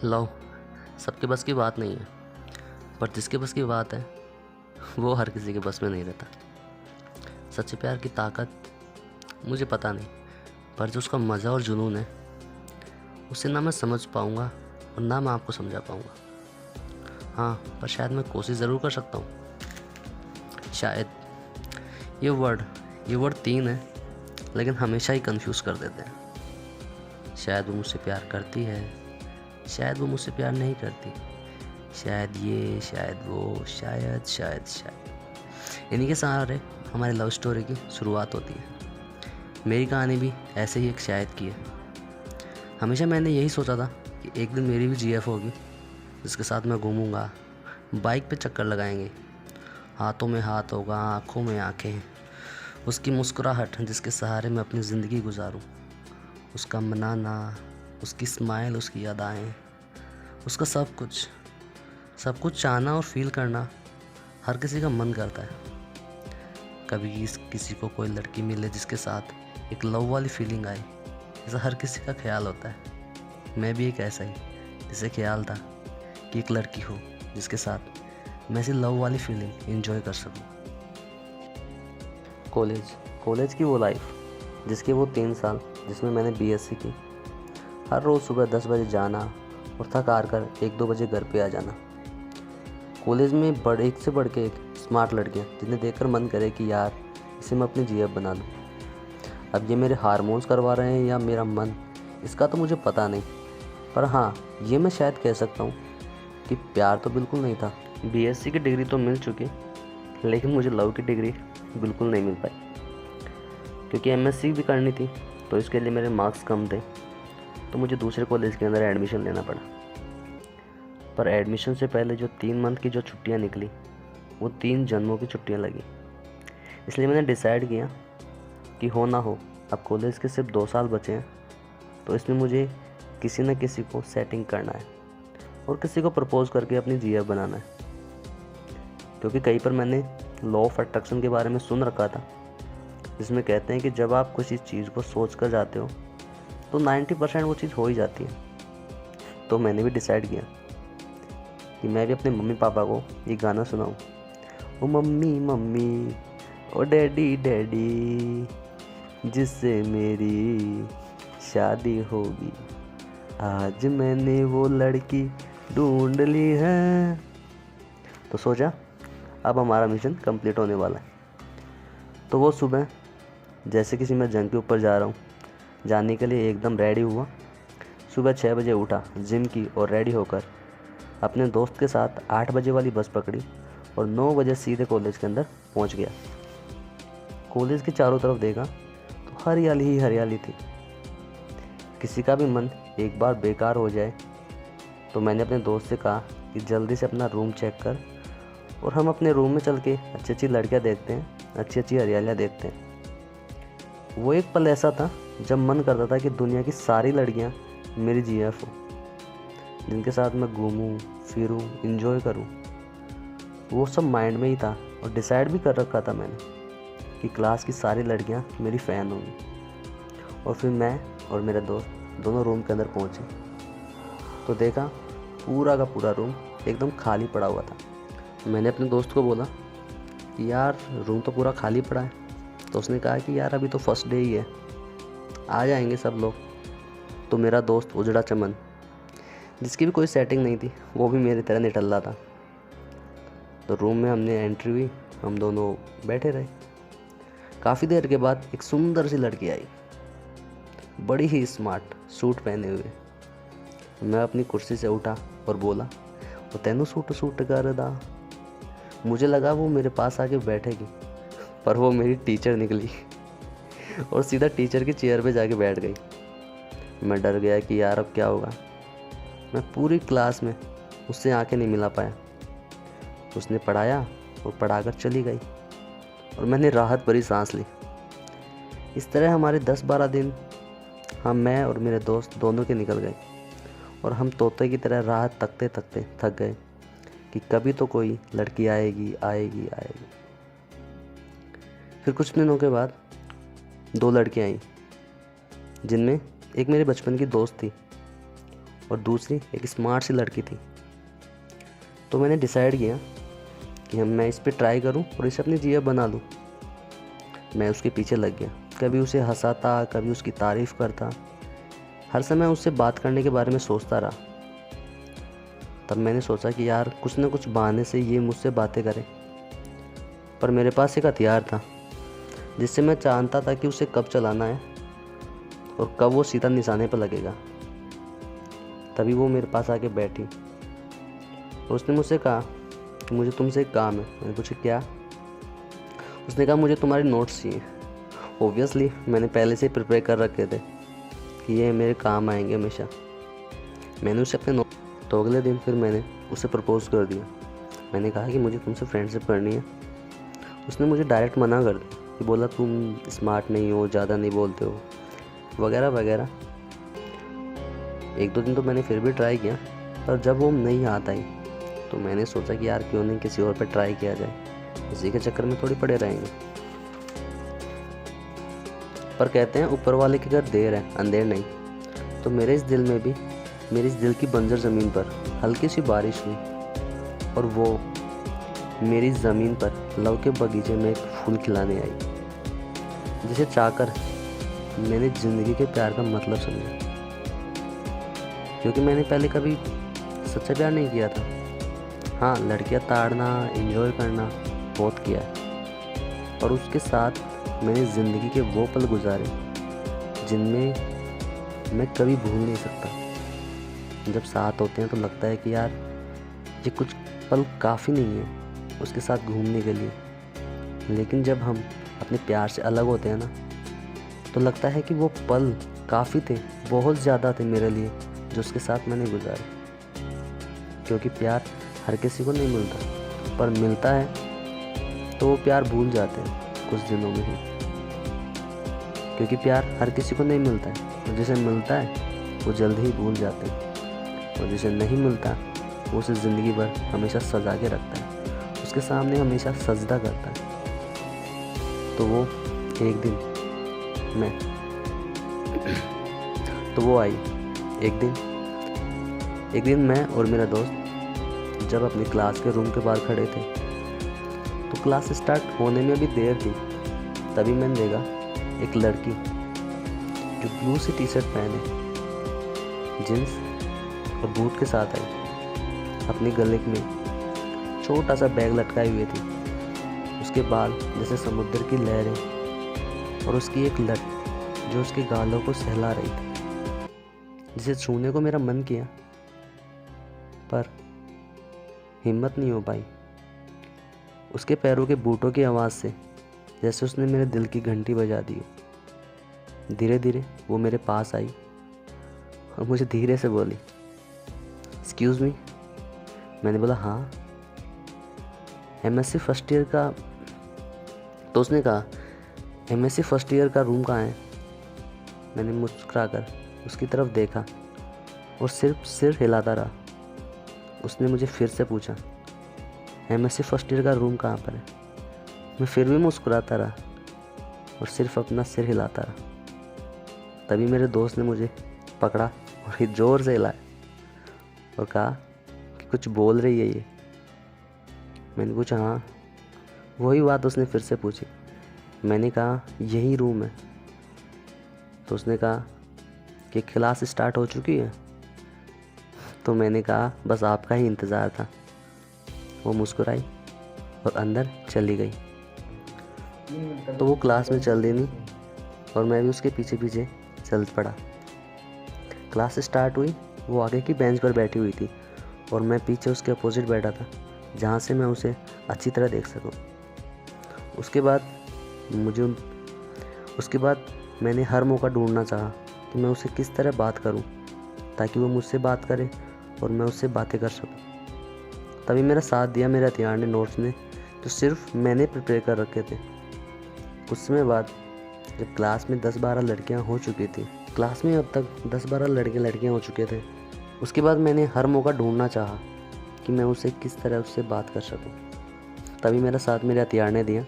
Love सबके बस की बात नहीं है, पर जिसके बस की बात है वो हर किसी के बस में नहीं रहता। सच्चे प्यार की ताकत मुझे पता नहीं, पर जो उसका मज़ा और जुनून है उसे ना मैं समझ पाऊँगा और ना मैं आपको समझा पाऊँगा। हाँ, पर शायद मैं कोशिश ज़रूर कर सकता हूँ। शायद ये वर्ड 3 है, लेकिन हमेशा ही कंफ्यूज कर देते हैं। शायद वो मुझसे प्यार करती है, शायद वो मुझसे प्यार नहीं करती, शायद ये, शायद वो, शायद शायद शायद इन्हीं के सहारे हमारी लव स्टोरी की शुरुआत होती है। मेरी कहानी भी ऐसे ही एक शायद की है। हमेशा मैंने यही सोचा था कि एक दिन मेरी भी जीएफ होगी, जिसके साथ मैं घूमूंगा, बाइक पे चक्कर लगाएंगे, हाथों में हाथ होगा, आँखों में आँखें, उसकी मुस्कुराहट जिसके सहारे मैं अपनी ज़िंदगी गुजारूं, उसका मनाना, उसकी स्माइल, उसकी अदाएँ, उसका सब कुछ चाहना और फील करना हर किसी का मन करता है। कभी किसी को कोई लड़की मिले जिसके साथ एक लव वाली फीलिंग आई, ऐसा हर किसी का ख्याल होता है। मैं भी एक ऐसा ही, जिसे ख्याल था कि एक लड़की हो जिसके साथ मैं ऐसी लव वाली फीलिंग एंजॉय कर सकूं। कॉलेज की वो लाइफ, जिसके वो 3 साल जिसमें मैंने बीएससी की। हर रोज़ सुबह 10 बजे जाना और थक हार कर 1-2 बजे घर पे आ जाना। कॉलेज में एक से बढ़ के एक स्मार्ट लड़कियाँ, जिन्हें देखकर मन करे कि यार इसे मैं अपनी जीएफ बना दूँ। अब ये मेरे हार्मोन्स करवा रहे हैं या मेरा मन, इसका तो मुझे पता नहीं, पर हाँ, ये मैं शायद कह सकता हूँ कि प्यार तो बिल्कुल नहीं था। बीएससी की डिग्री तो मिल चुकी, लेकिन मुझे लव की डिग्री बिल्कुल नहीं मिल पाई, क्योंकि एमएससी भी करनी थी, तो इसके लिए मेरे मार्क्स कम थे, तो मुझे दूसरे कॉलेज के अंदर एडमिशन लेना पड़ा। पर एडमिशन से पहले जो 3 मंथ की जो छुट्टियाँ निकली, वो 3 जन्मों की छुट्टियाँ लगी। इसलिए मैंने डिसाइड किया कि हो ना हो, अब कॉलेज के सिर्फ 2 साल बचे हैं, तो इसमें मुझे किसी न किसी को सेटिंग करना है और किसी को प्रपोज करके अपनी जीएफ बनाना है। क्योंकि कहीं पर मैंने लॉ ऑफ अट्रैक्शन के बारे में सुन रखा था, जिसमें कहते हैं कि जब आप किसी चीज़ को सोच कर जाते हो तो 90% वो चीज़ हो ही जाती है। तो मैंने भी डिसाइड किया कि मैं भी अपने मम्मी पापा को ये गाना सुनाऊँ, ओ मम्मी मम्मी, ओ डैडी डैडी, जिससे मेरी शादी होगी, आज मैंने वो लड़की ढूंढ ली है। तो सोचा अब हमारा मिशन कंप्लीट होने वाला है। तो वो सुबह जैसे किसी मैं जंग के ऊपर जा रहा हूँ, जाने के लिए एकदम रेडी हुआ। सुबह 6 बजे उठा, जिम की और रेडी होकर अपने दोस्त के साथ 8 बजे वाली बस पकड़ी और 9 बजे सीधे कॉलेज के अंदर पहुँच गया। कॉलेज के चारों तरफ देखा तो हरियाली ही हरियाली थी। किसी का भी मन एक बार बेकार हो जाए, तो मैंने अपने दोस्त से कहा कि जल्दी से अपना रूम चेक कर और हम अपने रूम में चल के अच्छी अच्छी लड़कियाँ देखते हैं, अच्छी अच्छी हरियालियाँ देखते हैं। वो एक पल ऐसा था जब मन करता था कि दुनिया की सारी लड़कियाँ मेरी जीएफ हो, जिनके साथ मैं घूमूं, फिरूं, इंजॉय करूं। वो सब माइंड में ही था और डिसाइड भी कर रखा था मैंने कि क्लास की सारी लड़कियां मेरी फ़ैन होंगी। और फिर मैं और मेरे दोस्त दोनों रूम के अंदर पहुंचे तो देखा पूरा का पूरा रूम एकदम खाली पड़ा हुआ था। मैंने अपने दोस्त को बोला कि यार रूम तो पूरा खाली पड़ा है। तो उसने कहा कि यार अभी तो फर्स्ट डे ही है, आ जाएंगे सब लोग। तो मेरा दोस्त उजड़ा चमन, जिसकी भी कोई सेटिंग नहीं थी, वो भी मेरी तरह निठल्ला था। तो रूम में हमने एंट्री हुई, हम दोनों बैठे रहे। काफ़ी देर के बाद एक सुंदर सी लड़की आई, बड़ी ही स्मार्ट सूट पहने हुए। मैं अपनी कुर्सी से उठा और बोला, वो तेनू सूट सूट कर दा। मुझे लगा वो मेरे पास आके बैठेगी, पर वो मेरी टीचर निकली और सीधा टीचर की चेयर पे जाके बैठ गई। मैं डर गया कि यार अब क्या होगा। मैं पूरी क्लास में उससे आंखें नहीं मिला पाया। उसने पढ़ाया और पढ़ाकर चली गई और मैंने राहत भरी सांस ली। इस तरह हमारे 10-12 दिन मैं और मेरे दोस्त दोनों के निकल गए और हम तोते की तरह राह तकते तकते थक गए कि कभी तो कोई लड़की आएगी आएगी आएगी। फिर कुछ दिनों के बाद 2 लड़कियां आईं, जिनमें एक मेरे बचपन की दोस्त थी और दूसरी एक स्मार्ट सी लड़की थी। तो मैंने डिसाइड किया कि मैं इस पे ट्राई करूं और इसे अपनी जीएफ बना लूं। मैं उसके पीछे लग गया, कभी उसे हंसाता, कभी उसकी तारीफ़ करता, हर समय उससे बात करने के बारे में सोचता रहा। तब मैंने सोचा कि यार कुछ ना कुछ बहाने से ये मुझसे बातें करे। पर मेरे पास एक हथियार था जिससे मैं जानता था कि उसे कब चलाना है और कब वो सीधा निशाने पर लगेगा। तभी वो मेरे पास आके बैठी और उसने मुझसे कहा कि मुझे तुमसे एक काम है। मैंने पूछा क्या? उसने कहा मुझे तुम्हारे नोट्स चाहिए। ओब्वियसली मैंने पहले से प्रिपेयर कर रखे थे कि ये मेरे काम आएंगे हमेशा। मैंने उसे अपने नोट तो अगले दिन फिर मैंने उसे प्रपोज़ कर दिया। मैंने कहा कि मुझे तुमसे फ्रेंडशिप करनी है। उसने मुझे डायरेक्ट मना कर दिया कि बोला तुम स्मार्ट नहीं हो, ज़्यादा नहीं बोलते हो, वगैरह वगैरह। एक दो दिन तो मैंने फिर भी ट्राई किया, पर जब वो नहीं हाथ आई तो मैंने सोचा कि यार क्यों नहीं किसी और पे ट्राई किया जाए, इसी के चक्कर में थोड़ी पड़े रहेंगे। पर कहते हैं ऊपर वाले के घर देर है अंधेर नहीं। तो मेरे इस दिल की बंजर ज़मीन पर हल्की सी बारिश हुई और वो मेरी ज़मीन पर लव के बगीचे में एक फूल खिलाने आई, जिसे चाहकर मैंने ज़िंदगी के प्यार का मतलब समझा। क्योंकि मैंने पहले कभी सच्चा प्यार नहीं किया था। हाँ, लड़कियां ताड़ना, एंजॉय करना बहुत किया है, और उसके साथ मैंने ज़िंदगी के वो पल गुजारे जिनमें मैं कभी भूल नहीं सकता। जब साथ होते हैं तो लगता है कि यार ये कुछ पल काफ़ी नहीं है उसके साथ घूमने के लिए, लेकिन जब हम अपने प्यार से अलग होते हैं ना, तो लगता है कि वो पल काफ़ी थे, बहुत ज़्यादा थे मेरे लिए जो उसके साथ मैंने गुजारे। क्योंकि प्यार हर किसी को नहीं मिलता, पर मिलता है तो वो प्यार भूल जाते हैं कुछ दिनों में ही। क्योंकि प्यार हर किसी को नहीं मिलता है, और जिसे मिलता है वो जल्द ही भूल जाते हैं, और जिसे नहीं मिलता वो उसे ज़िंदगी भर हमेशा सजा के रखता है, उसके सामने हमेशा सजदा करता है। तो वो एक दिन वो आई। एक दिन मैं और मेरा दोस्त जब अपनी क्लास के रूम के बाहर खड़े थे, तो क्लास स्टार्ट होने में भी देर थी। तभी मैंने देखा एक लड़की जो ब्लू सी टी शर्ट पहने, जींस और बूट के साथ आई। अपने गले में छोटा सा बैग लटकाए हुए थी, उसके बाल जैसे समुद्र की लहरें, और उसकी एक लट जो उसके गालों को सहला रही थी, जिसे छूने को मेरा मन किया, पर हिम्मत नहीं हो पाई। उसके पैरों के बूटों की आवाज़ से जैसे उसने मेरे दिल की घंटी बजा दी हो। धीरे धीरे वो मेरे पास आई और मुझे धीरे से बोली, एक्सक्यूज़ मी। मैंने बोला हाँ। एमएससी फर्स्ट ईयर का। तो उसने कहा एमएससी फर्स्ट ईयर का रूम कहाँ है? मैंने मुस्कुराकर उसकी तरफ देखा और सिर्फ सिर हिलाता रहा। उसने मुझे फिर से पूछा एमएससी फर्स्ट ईयर का रूम कहाँ पर है? मैं फिर भी मुस्कुराता रहा और सिर्फ अपना सिर हिलाता रहा। तभी मेरे दोस्त ने मुझे पकड़ा और ज़ोर से हिलाया और कहा कि कुछ बोल रही है ये। मैंने पूछा हाँ। वही बात उसने फिर से पूछी। मैंने कहा यही रूम है। तो उसने कहा कि क्लास स्टार्ट हो चुकी है। तो मैंने कहा बस आपका ही इंतज़ार था। वो मुस्कुराई और अंदर चली गई। तो वो क्लास में चल देनी और मैं भी उसके पीछे पीछे चल पड़ा। क्लास स्टार्ट हुई। वो आगे की बेंच पर बैठी हुई थी और मैं पीछे उसके अपोजिट बैठा था, जहाँ से मैं उसे अच्छी तरह देख सकूं। उसके बाद मैंने हर मौका ढूंढना चाहा कि मैं उससे किस तरह बात करूं ताकि वो मुझसे बात करे और मैं उससे बातें कर सकूं। तभी मेरा साथ दिया मेरे हथियार ने, नोट्स ने, जो सिर्फ मैंने प्रिपेयर कर रखे थे। कुछ समय बाद जब क्लास में 10-12 लड़कियां हो चुकी थी, क्लास में अब तक 10-12 लड़कियां हो चुके थे। उसके बाद मैंने हर मौका ढूंढना चाहा कि मैं उसे किस तरह उससे बात कर सकूं। तभी मेरा साथ मेरे हथियार ने दिया,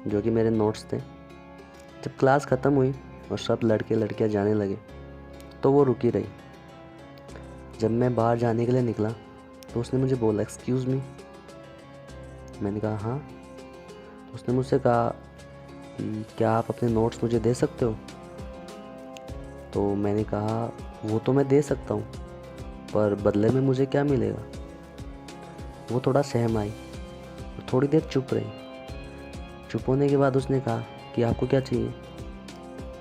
जो कि मेरे नोट्स थे। जब क्लास ख़त्म हुई और सब लड़के लड़कियां जाने लगे तो वो रुकी रही। जब मैं बाहर जाने के लिए निकला तो उसने मुझे बोला, एक्सक्यूज़ मी। मैंने कहा हाँ। तो उसने मुझसे कहा कि क्या आप अपने नोट्स मुझे दे सकते हो। तो मैंने कहा वो तो मैं दे सकता हूँ, पर बदले में मुझे क्या मिलेगा। वो थोड़ा सहम आई और थोड़ी देर चुप रही। चुप होने के बाद उसने कहा कि आपको क्या चाहिए।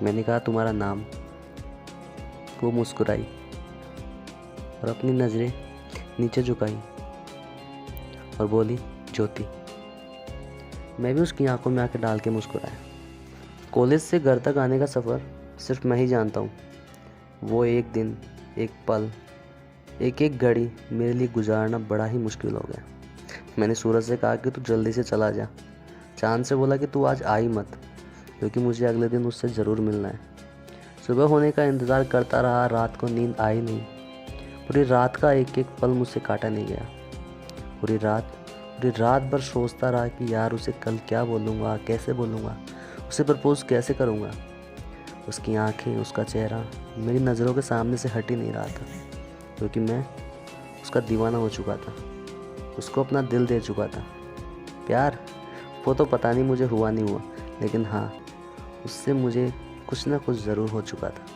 मैंने कहा तुम्हारा नाम। वो मुस्कुराई और अपनी नज़रें नीचे झुकाई और बोली, ज्योति। मैं भी उसकी आंखों में आंखें डाल के मुस्कुराया। कॉलेज से घर तक आने का सफ़र सिर्फ मैं ही जानता हूँ। वो एक दिन, एक पल, एक एक घड़ी मेरे लिए गुजारना बड़ा ही मुश्किल हो गया। मैंने सूरज से कहा कि तू जल्दी से चला जा। चांद से बोला कि तू आज आई मत, क्योंकि मुझे अगले दिन उससे ज़रूर मिलना है। सुबह होने का इंतज़ार करता रहा, रात को नींद आई नहीं। पूरी रात का एक एक पल मुझसे काटा नहीं गया। पूरी रात भर सोचता रहा कि यार उसे कल क्या बोलूँगा, कैसे बोलूँगा, उसे प्रपोज़ कैसे करूँगा। उसकी आंखें, उसका चेहरा मेरी नज़रों के सामने से हट ही नहीं रहा था, क्योंकि मैं उसका दीवाना हो चुका था। उसको अपना दिल दे चुका था। प्यार वो तो पता नहीं मुझे हुआ नहीं हुआ, लेकिन हाँ, उससे मुझे कुछ ना कुछ ज़रूर हो चुका था।